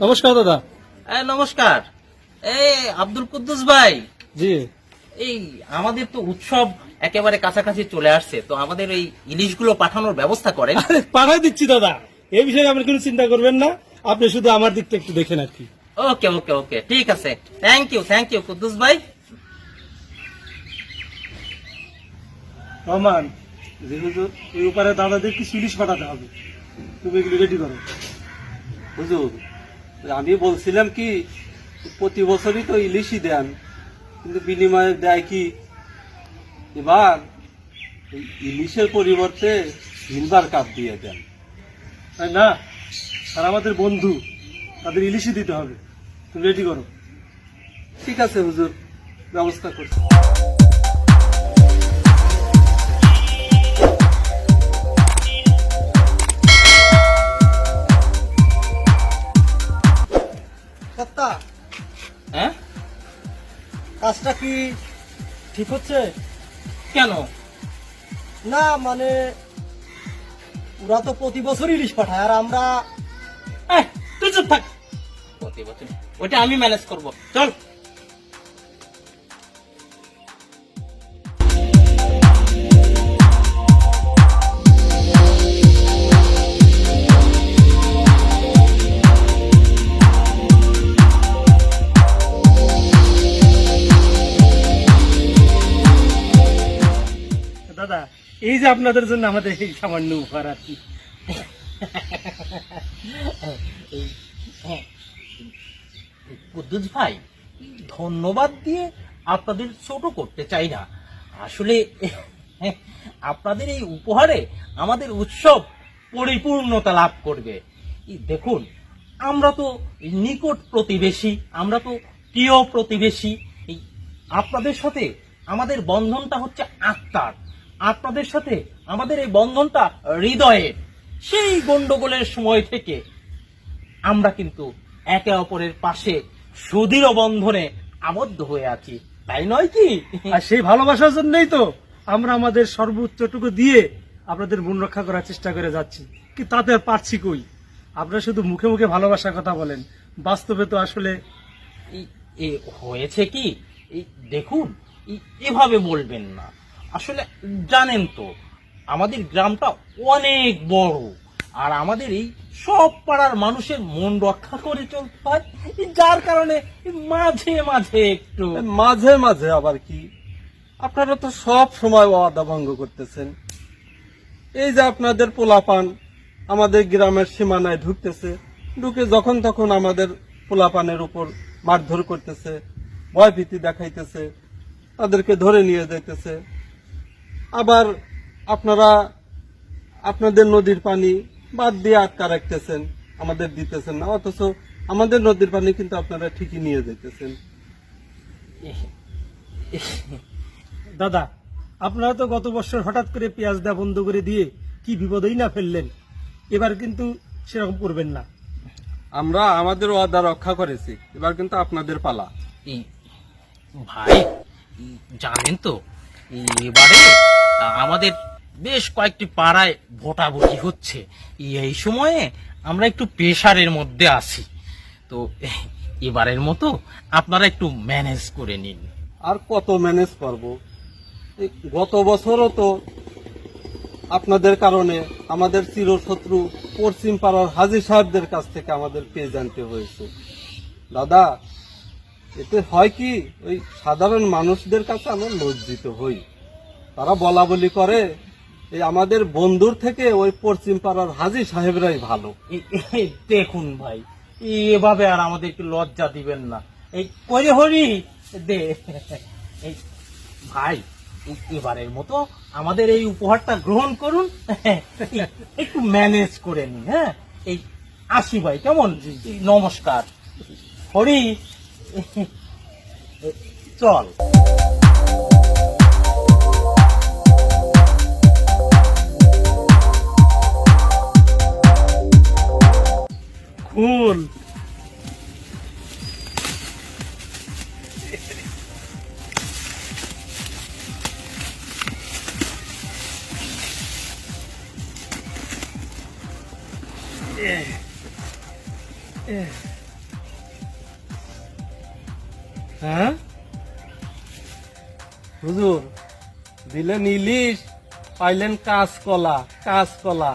নমস্কার দাদা। নমস্কার। এই আব্দুল কুদ্দুস ভাই, জি। এই আমাদের তো উৎসব একেবারে কাছাকাছি চলে আসছে, তো আমাদের এই ইলিশগুলো পাঠানোর ব্যবস্থা করেন। আরে পাঠাই দিচ্ছি দাদা, এই বিষয়ে আপনি কোনো চিন্তা করবেন না। আপনি শুধু আমার দিকটা একটু দেখেন আর কি। ওকে ওকে ওকে, ঠিক আছে। থ্যাংক ইউ কুদ্দুস ভাই। রহমান, যেহেতু এই উপরে দাদাদের কিছু ইলিশ পাঠাতে হবে, তুমি এগুলো রেডি করো। হুজুর, আমি বলছিলাম কি প্রতি বছরই তো ইলিশই দেন, কিন্তু বিনিময়ে দেয় কি এবার এই ইলিশের পরিবর্তে সিলভার কাপ দিয়ে দেন। তাই না? আর আমাদের বন্ধু, তাদের ইলিশই দিতে হবে। তুমি রেডি করো। ঠিক আছে হুজুর, ব্যবস্থা করছি। কর্তা, হ্যাঁ, কাজটা কি ঠিক হচ্ছে? কেন? না মানে ওরা তো প্রতি বছর ইলিশ পাঠায় আর আমরা তুই চুপ থাক। প্রতি বছর ওইটা আমি ম্যানেজ করব, চল। দাদা, এই যে আপনাদের জন্য আমাদের এই সামান্য উপহার আর কি। কুদ্দুস ভাই, ধন্যবাদ দিয়ে আপনাদের ছোট করতে চাই না। আসলে আপনাদের এই উপহারে আমাদের উৎসব পরিপূর্ণতা লাভ করবে। এই দেখুন, আমরা তো নিকট প্রতিবেশী, আমরা তো প্রিয় প্রতিবেশী। এই আপনাদের সাথে আমাদের বন্ধনটা হচ্ছে আত্মার, আপনাদের সাথে আমাদের এই বন্ধনটা হৃদয়ের। সেই গন্ডগোলের সময় থেকে আমরা কিন্তু একে অপরের পাশে সুদৃঢ় বন্ধনে আবদ্ধ হয়ে আছি, তাই নয় কি? আর সেই ভালোবাসার জন্যই তো আমরা আমাদের সর্বোচ্চটুকু দিয়ে আপনাদের মন রক্ষা করার চেষ্টা করে যাচ্ছি। কি তাতে আর পারছি কই? আপনারা শুধু মুখে মুখে ভালোবাসার কথা বলেন, বাস্তবে তো আসলে এ হয়েছে কি, এই দেখুন, এভাবে বলবেন না। আসলে জানেন তো, আমাদের গ্রামটা অনেক বড়, আর আমাদের এই সব পাড়ার মানুষের মন রক্ষা করে চলতে হয়, যার কারণে মাঝে মাঝে একটু মাঝে মাঝে আবার কি, আপনারা তো সব সময় ওয়াদা ভঙ্গ করতেছেন। এই যে আপনাদের পোলাপান আমাদের গ্রামের সীমানায় ঢুকতেছে, ঢুকে যখন তখন আমাদের পোলাপানের উপর মারধর করতেছে, ভয়ভীতি দেখাইতেছে, তাদেরকে ধরে নিয়ে যাইতেছে। আবার আপনারা আপনাদের নদীর পানি বাদ দিয়ে আটকা রাখতেছেন, আমাদের দিতেছেন না, অথচ আমাদের নদীর পানি কিন্তু আপনারা ঠিকই নিয়ে যাইতেছেন। দাদা, আপনারা তো গত বছর হঠাৎ করে পেঁয়াজ দেওয়া বন্ধ করে দিয়ে কি বিপদেই না ফেললেন। এবার কিন্তু সেরকম করবেন না। আমরা আমাদের ওয়াদা রক্ষা করেছি, এবার কিন্তু আপনাদের পালা। এই ভাই, জানেন তো, এবারে আমাদের বেশ কয়েকটি পাড়ায় ভোটাভুটি হচ্ছে। এই সময়ে আমরা একটু প্রেশারের মধ্যে আছি, তো এবারের মতো আপনারা একটু ম্যানেজ করে নিন। আর কত ম্যানেজ করব? এই গত বছরও তো আপনাদের কারণে আমাদের চিরশত্রু পশ্চিম পাড়ার হাজী সাহেবদের কাছ থেকে আমাদের পেয়ে জানতে হয়েছে। দাদা, এতে হয় কি, ওই সাধারণ মানুষদের কাছে আমরা লজ্জিত হই। তারা বলা বলি করে এই আমাদের বন্ধুর থেকে ওই পশ্চিম পাড়ার হাজী সাহেবরাই ভালো। দেখুন ভাই, এভাবে আর আমাদেরকে লজ্জা দিবেন না। এই করে হরি দে। এই ভাই, এবারের মতো আমাদের এই উপহারটা গ্রহণ করুন, একটু ম্যানেজ করে নিন। হ্যাঁ, এই আসি ভাই, কেমন? নমস্কার। হরি, চল। খুন হ্যাঁ হুজুর, দিলেন ইলিশ, পাইলেন কাঁচকলা।